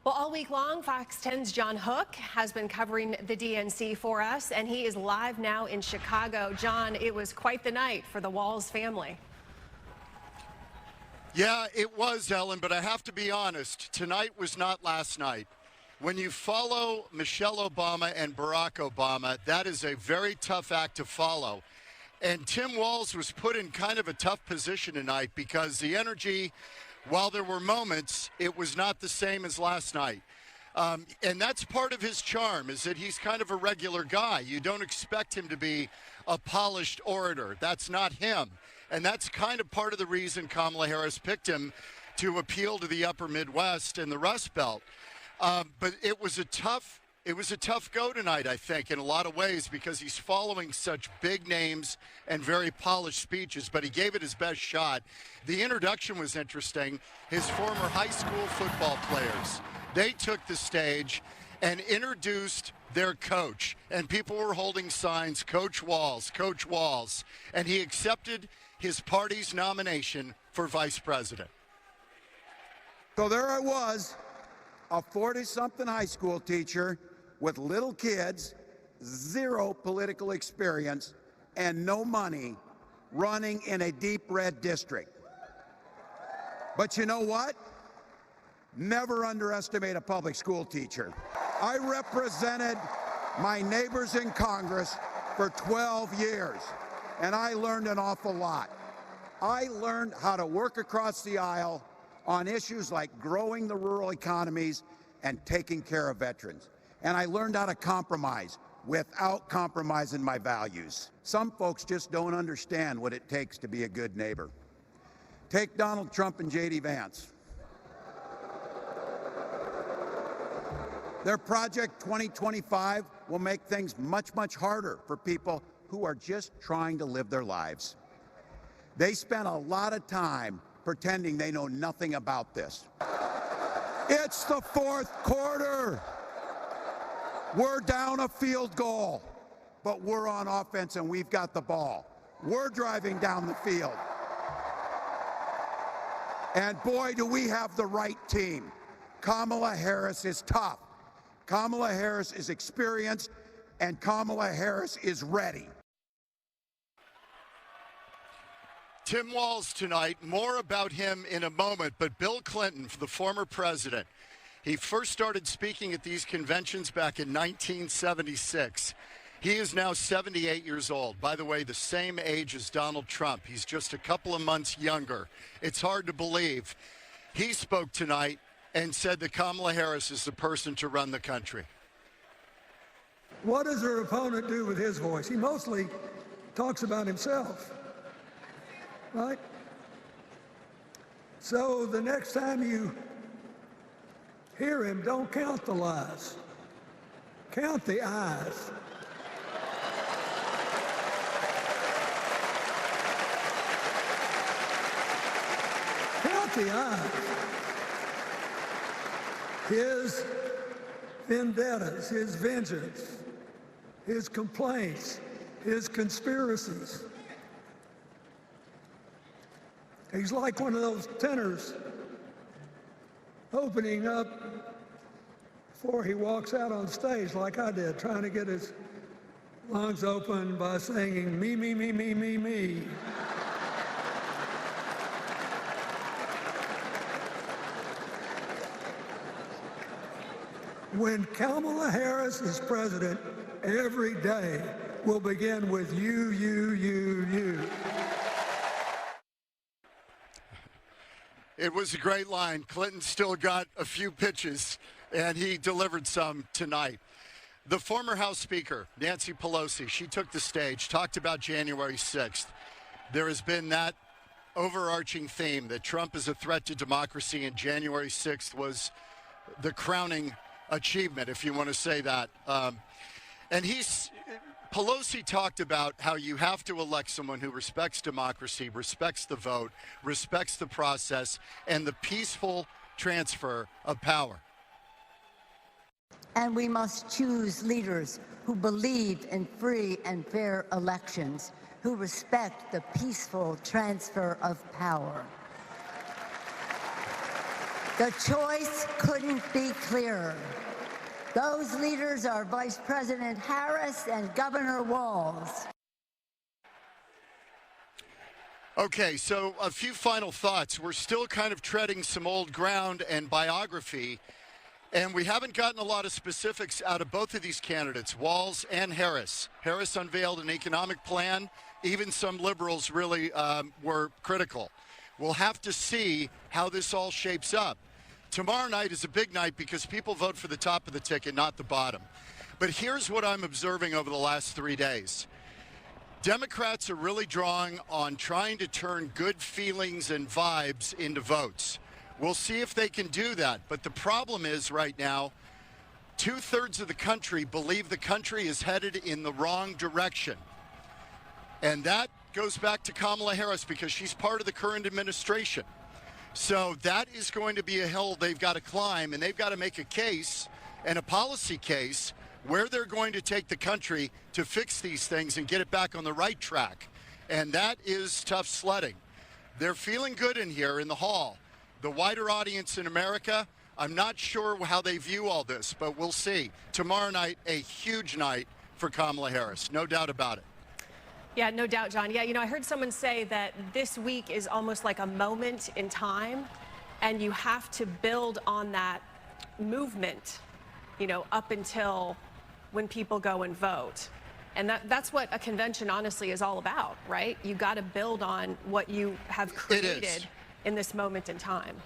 Well, all week long, Fox 10's John Hook has been covering the DNC for us, and he is live now in Chicago. John, it was quite the night for the Walz family. Yeah, it was, Ellen, but I have to be honest. Tonight was not last night. When you follow Michelle Obama and Barack Obama, that is a very tough act to follow. And Tim Walz was put in kind of a tough position tonight because the energy, while there were moments, it was not the same as last night. And that's part of his charm, is that he's kind of a regular guy. You don't expect him to be a polished orator. That's not him. And that's kind of part of the reason Kamala Harris picked him to appeal to the upper Midwest and the Rust Belt. But it was a tough go tonight, I think, in a lot of ways, because he's following such big names and very polished speeches, but he gave it his best shot. The introduction was interesting. His former high school football players, they took the stage and introduced their coach, and people were holding signs, Coach Walz, Coach Walz, and he accepted his party's nomination for vice president. So there I was, a 40-something high school teacher with little kids, zero political experience, and no money, running in a deep red district. But you know what? Never underestimate a public school teacher. I represented my neighbors in Congress for 12 years, and I learned an awful lot. I learned how to work across the aisle on issues like growing the rural economies and taking care of veterans. And I learned how to compromise without compromising my values. Some folks just don't understand what it takes to be a good neighbor. Take Donald Trump and J.D. Vance. Their Project 2025 will make things much, much harder for people who are just trying to live their lives. They spent a lot of time pretending they know nothing about this. It's the fourth quarter. We're down a field goal, but we're on offense and we've got the ball. We're driving down the field. And boy, do we have the right team. Kamala Harris is tough. Kamala Harris is experienced, and Kamala Harris is ready. Tim Walz tonight, more about him in a moment, but Bill Clinton, the former president, he first started speaking at these conventions back in 1976. He is now 78 years old. By the way, the same age as Donald Trump. He's just a couple of months younger. It's hard to believe. He spoke tonight and said that Kamala Harris is the person to run the country. What does her opponent do with his voice? He mostly talks about himself, right? So the next time you hear him, don't count the lies. Count the eyes. Count the eyes. His vendettas, his vengeance, his complaints, his conspiracies. He's like one of those tenors opening up before he walks out on stage, like I did, trying to get his lungs open by singing, me, me, me, me, me, me. When Kamala Harris is president, every day will begin with you, you, you, you. It was a great line. Clinton still got a few pitches, and he delivered some tonight. The former House Speaker, Nancy Pelosi, she took the stage, talked about January 6th. There has been that overarching theme that Trump is a threat to democracy, and January 6th was the crowning achievement, if you want to say that. Pelosi talked about how you have to elect someone who respects democracy, respects the vote, respects the process, and the peaceful transfer of power. And we must choose leaders who believe in free and fair elections, who respect the peaceful transfer of power. The choice couldn't be clearer. Those leaders are Vice President Harris and Governor Walz. Okay, so a few final thoughts. We're still kind of treading some old ground and biography, and we haven't gotten a lot of specifics out of both of these candidates, Walz and Harris. Harris unveiled an economic plan. Even some liberals really were critical. We'll have to see how this all shapes up. Tomorrow night is a big night because people vote for the top of the ticket, not the bottom. But here's what I'm observing over the last 3 days. Democrats are really drawing on trying to turn good feelings and vibes into votes. We'll see if they can do that. But the problem is right now, 2/3 of the country believe the country is headed in the wrong direction. And that goes back to Kamala Harris because she's part of the current administration. So that is going to be a hill they've got to climb, and they've got to make a case and a policy case where they're going to take the country to fix these things and get it back on the right track. And that is tough sledding. They're feeling good in here in the hall. The wider audience in America, I'm not sure how they view all this, but we'll see. Tomorrow night, a huge night for Kamala Harris, no doubt about it. Yeah, no doubt, John. Yeah, I heard someone say that this week is almost like a moment in time, and you have to build on that movement, up until when people go and vote. And that's what a convention honestly is all about, right? You got to build on what you have created in this moment in time.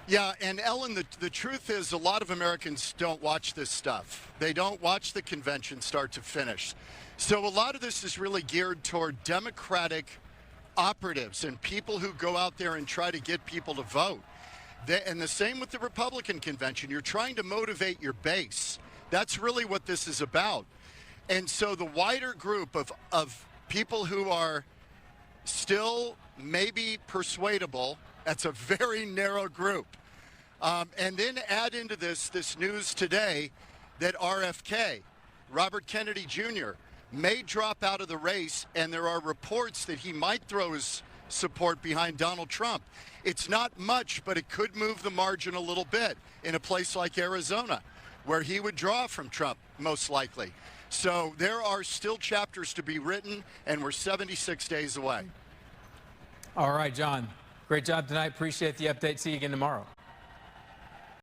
Yeah, and Ellen, the truth is a lot of Americans don't watch this stuff. They don't watch the convention start to finish. So a lot of this is really geared toward Democratic operatives and people who go out there and try to get people to vote. And the same with the Republican convention. You're trying to motivate your base. That's really what this is about. And so the wider group of people who are still maybe persuadable, that's a very narrow group. And then add into this news today that RFK, Robert Kennedy Jr., may drop out of the race, and there are reports that he might throw his support behind Donald Trump. It's not much, but it could move the margin a little bit in a place like Arizona, where he would draw from Trump, most likely. So there are still chapters to be written, and we're 76 days away. All right, John. Great job tonight. Appreciate the update. See you again tomorrow.